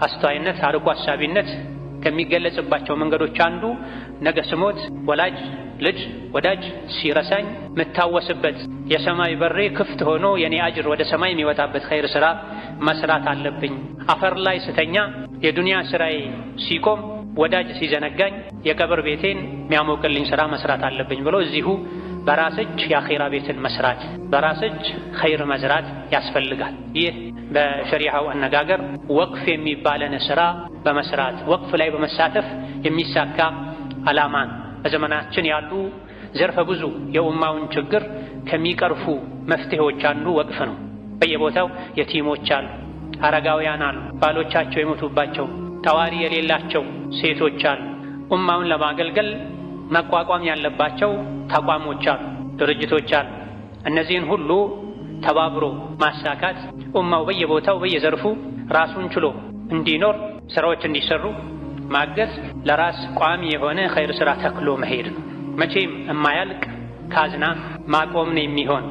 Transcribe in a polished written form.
አስተዋይነት አርቆ አሳቢነት ከሚገለጽባቸው መንገዶች አንዱ ነገ ስሞት ወላጅ ልጅ ወዳጅ ሲረሳኝ መታወስበት የሰማይ በሬ ክፍት ሆኖ የኔ አጅር ወደ ሰማይ የሚወጣበት ኸይር ስራ መስራት አለብኝ። አፈር ላይ ስተኛ የዱንያ ስራዬ ሲቆም ወዳጅ ሲዘነጋኝ የቀብር ቤቴን የሚያሞቅልኝ ስራ መስራት አለብኝ ብሎ እዚሁ በራስ እጅ የአኺራ ቤትን መስራት በራስ እጅ ኸይር መዝራት ያስፈልጋል። ይህ በሸሪዓው አነጋገር ወቅፍ የሚባለን ስራ በመስራት ወቅፍ ላይ በመሳተፍ የሚሳካ ዓላማን በዘመናችን ያሉ ዘርፈ ብዙ የኡማውን ችግር ከሚቀርፉ መፍትሄዎች አንዱ ወቅፍ ነው። በየቦታው የቲሞች አሉ፣ አረጋውያን አሉ፣ ባሎቻቸው የሞቱባቸው ተዋሪ የሌላቸው ሴቶች አሉ። ኡማውን ለማገልገል መቋቋም ያለባቸው ተቋሞች አሉ፣ ድርጅቶች አሉ። እነዚህን ሁሉ ተባብሮ ማሳካት ኡማው በየቦታው በየዘርፉ ራሱን ችሎ እንዲኖር ስራዎች እንዲሰሩ ማገዝ ለራስ ቋሚ የሆነ ኸይር ስራ ተክሎ መሄድ ነው። መቼም የማያልቅ ካዝና ማቆም ነው የሚሆን።